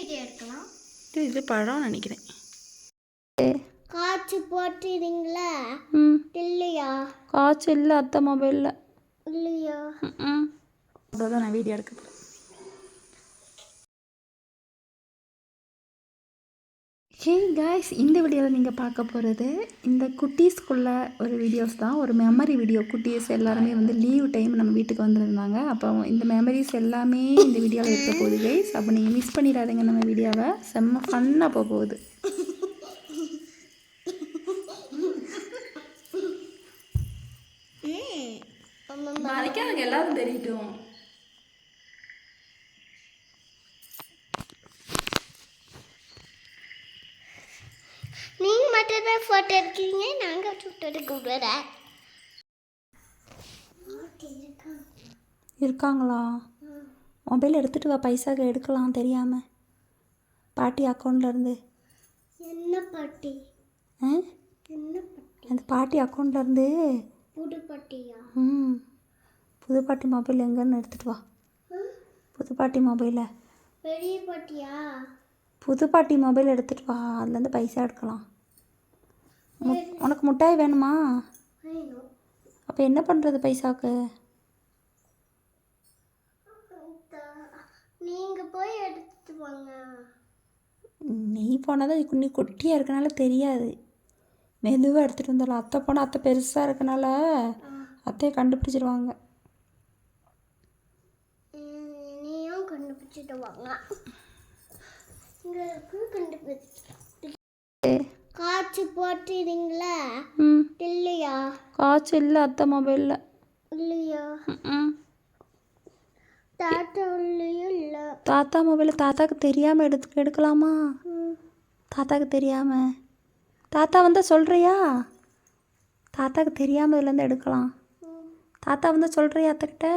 Video எடுக்கலாம். இது பழம் நினைக்கிறேன். காய்ச்சி போட்டுறீங்களா? இல்லையா? காய்ச்சி இல்லை அத்தை மொபைலில் இல்லையா? அதான் நான் வீடியோ எடுக்க போகிறேன். ஹே காய்ஸ், இந்த வீடியோவில் நீங்கள் பார்க்க போகிறது இந்த குட்டீஸ்குள்ள ஒரு வீடியோஸ் தான். ஒரு மெமரி வீடியோ. குட்டீஸ் எல்லாருமே வந்து லீவ் டைம் நம்ம வீட்டுக்கு வந்துருந்தாங்க. அப்போ இந்த மெமரிஸ் எல்லாமே இந்த வீடியோவில் இருக்க போகுது கைஸ். அப்போ நீங்கள் மிஸ் பண்ணிடாதீங்க நம்ம வீடியோவை. செம்ம ஃபன்னாக போகுது. மறைக்காதங்க, எல்லாரும் தெரியட்டும். நீங்கள் மட்டும்தான் ஃபோட்டோ எடுக்கிறீங்க, நாங்கள் ஃபோட்டோ எடுக்க விடுறேன். இருக்காங்களா? மொபைல் எடுத்துகிட்டு வா, பைசாக்கு எடுக்கலாம் தெரியாமல். பாட்டி அக்கௌண்ட்லேருந்து. என்ன பாட்டி? என்ன பாட்டி? அந்த பாட்டி அக்கௌண்ட்லேருந்து. புது பாட்டியா? புது பாட்டி மொபைல் எங்கன்னு எடுத்துகிட்டு வா. புது பாட்டி மொபைலை. பெரிய பாட்டியா? புது பாட்டி மொபைல் எடுத்துகிட்டு வா, அதுலேருந்து பைசா எடுக்கலாம். உனக்கு மிட்டாய் வேணுமா? அப்போ என்ன பண்ணுறது பைசாவுக்கு? நீங்கள் போய் எடுத்துட்டு வாங்க. நீ போனால் தான் நீ குட்டியாக இருக்கனால தெரியாது. மெதுவாக எடுத்துகிட்டு வந்துடலாம். அத்தை போனால் அத்தை பெருசாக இருக்கனால அத்தையை கண்டுபிடிச்சிடுவாங்க. நீயும் கண்டுபிடிச்சிட்டு வாங்க. காய்ச்சி போட்டுறீங்களா? இல்லையா? காய்ச்சி இல்லை அத்தை மொபைலில். இல்லையா? தாத்தா இல்லையும் இல்லை. தாத்தா மொபைலில் தாத்தாவுக்கு தெரியாமல் எடுக்கலாமா? தாத்தாவுக்கு தெரியாமல். தாத்தா வந்தால் சொல்கிறியா? தாத்தாவுக்கு தெரியாமல் இதுலேருந்து எடுக்கலாம். தாத்தா வந்தால் சொல்கிறியா அத்தைக்கிட்ட?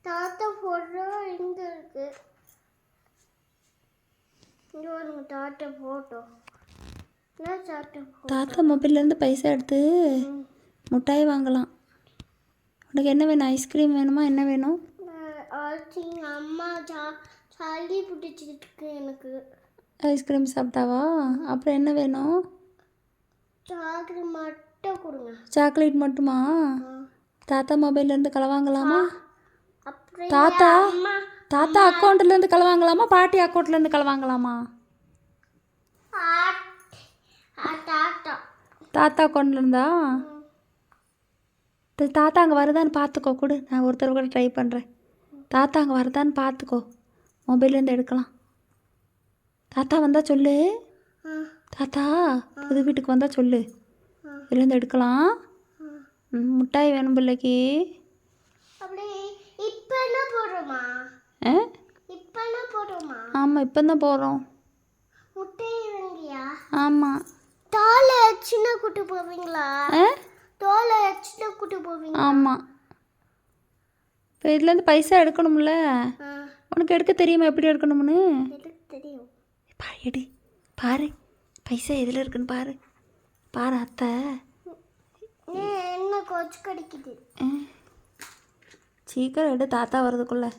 தாத்தா ஃபோட்டோ எங்கே இருக்கு? இங்கே வருங்க தாத்தா ஃபோட்டோ. தாத்தா மொபைல்லேருந்து பைசா எடுத்து மிட்டாய் வாங்கலாம். உனக்கு என்ன வேணும்? ஐஸ்கிரீம் வேணுமா? என்ன வேணும்? அம்மா சளி பிடிச்சிருக்கு எனக்கு. ஐஸ்கிரீம் சாப்பிட்டாவா? அப்புறம் என்ன வேணும்? சாக்லேட் மட்டும் கொடுங்க. சாக்லேட் மட்டுமா? தாத்தா மொபைல்லேருந்து களவாங்கலாமா? தாத்தா தாத்தா அக்கௌண்ட்லேருந்து களவாங்கலாமா? பாட்டி அக்கௌண்ட்லேருந்து களவாங்கலாமா? தாத்தா அக்கௌண்ட்லேருந்தா? தாத்தா அங்கே வருதான்னு பார்த்துக்கோ. கொடு, நான் ஒருத்தர் கூட ட்ரை பண்ணுறேன். தாத்தா அங்கே வருதான்னு பார்த்துக்கோ. மொபைல்லேருந்து எடுக்கலாம். தாத்தா வந்தால் சொல்லு. தாத்தா புது வீட்டுக்கு வந்தால் சொல்லு, இதுலேருந்து எடுக்கலாம். மிட்டாய் வேணும் பிள்ளைக்கு. ஆமாம், இப்போ தான் போகிறோம். ஆமாம். தோலை சின்ன கூட்டு போவீங்களா? தோலை சின்ன கூட்டு போவீங்க? ஆமாம். இப்போ இதுலேருந்து பைசா எடுக்கணும்ல. உனக்கு எடுக்க தெரியுமா எப்படி எடுக்கணும்னு? தெரியும். எடு, பாரு பைசா எதில் இருக்குன்னு பாரு. பாரு அத்தை. என்ன கொச்சு கடிக்குது. சீக்கிரம் எடு, தாத்தா வர்றதுக்குள்ள.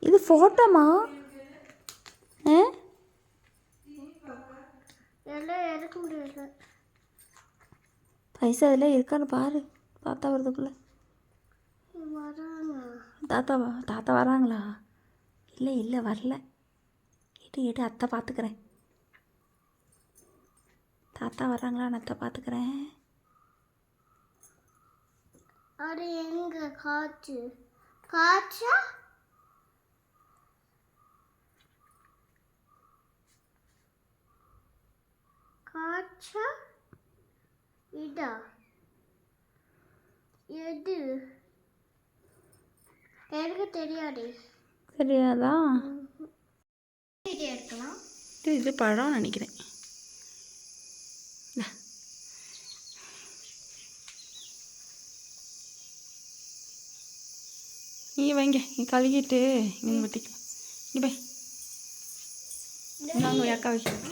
இது ஃபோட்டோமா? எடுக்க முடியல. பைசா இதில் இருக்கான்னு பாரு, தாத்தா வர்றதுக்குள்ள. தாத்தா வராங்களா? இல்லை இல்லை வரல. எடு அத்தை பார்த்துக்கிறேன். தாத்தா வராங்களான்னு அத்தை பார்த்துக்கிறேன். அது எங்க காய்ச்சி காய்ச்சா? காய்ச்சா இதா எது? எனக்கு தெரியாது. தெரியாதா? வீடியோ எடுக்கலாம். இது பழம் நினைக்கிறேன். நீ வைங்க, நீ கழுகிட்டு இங்கே வெட்டிக்கலாம். நீ பை நாங்கள் அக்கா வைக்கிறோம்.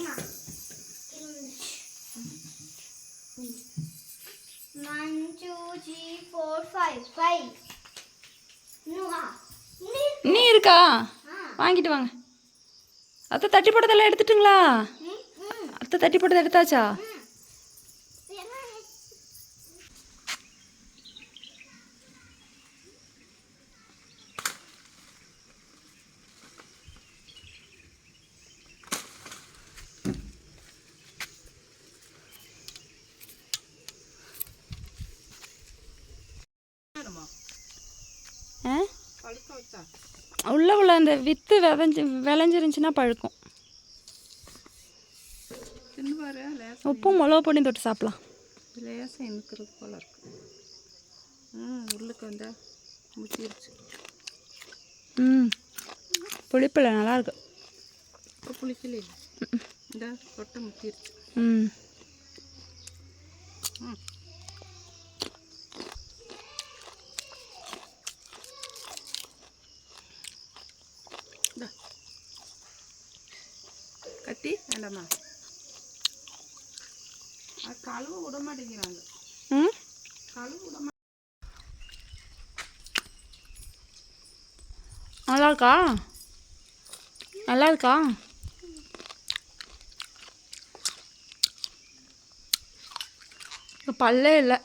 1 2 3 4 5 5. நீ இருக்கா வாங்கிட்டு வாங்க. அத்தை தட்டி போட்டதெல்லாம் எடுத்துட்டுங்களா? அத்தை தட்டி போட்டதை எடுத்தாச்சா? உள்ள அந்த வித்து விளைஞ்சிருந்துச்சுன்னா பழுக்கும். உப்பும் மிளகு பொடியும் தொட்டு சாப்பிடலாம். லேசாக இனுக்கிறது போல இருக்கு. உள்ளுக்கு வந்தா முத்திருச்சு. புளிப்பில் நல்லாயிருக்கு. இப்போ புளிக்கல இல்லை, இந்த கொட்டை முத்திருச்சு. கத்தி வேண்டாமா? அது கழுவு விட மாட்டேங்கிறாங்க. கழுவு விட மாட்டேங்க. நல்லா இருக்கா? நல்லா இருக்கா? பல்லே இல்லை.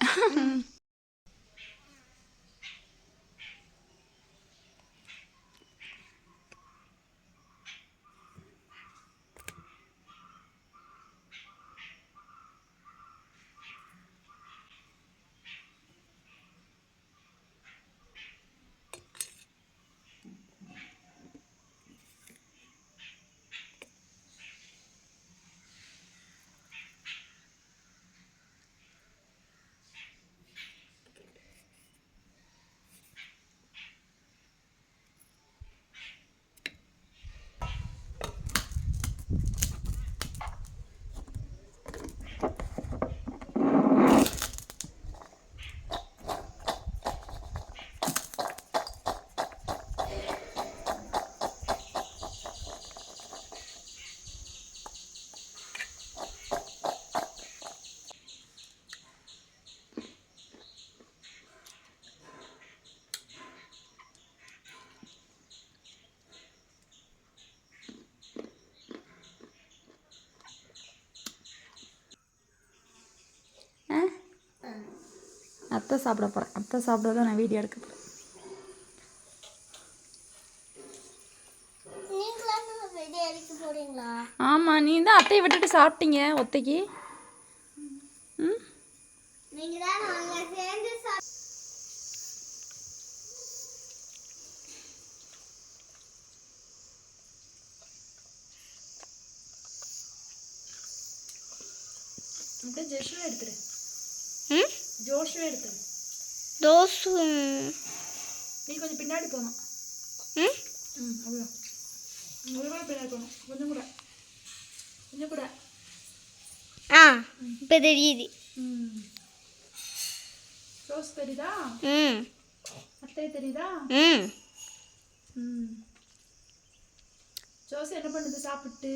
அத்தை சாப்பிட போகிறேன். அத்தை சாப்பிட்றத நான் வீடியோ எடுக்க போகிறேன். ஆமாம், நீ தான் அத்தையை விட்டுட்டு சாப்பிட்டீங்க ஒத்தைக்கு. ஜோஷுவே எடுத்துரு. ஜோஷுவே எடுத்துரு. தோசு நீ கொஞ்சம் பின்னாடி போகணும். அதுதான் கூட பின்னாடி போகணும். கொஞ்சம் கூட கொஞ்சம் கூட. இப்போ தெரியுது. ரோஸ் தெரியுதா? அத்தை தெரியுதா? ஜோஸ் என்ன பண்ணுது சாப்பிட்டு?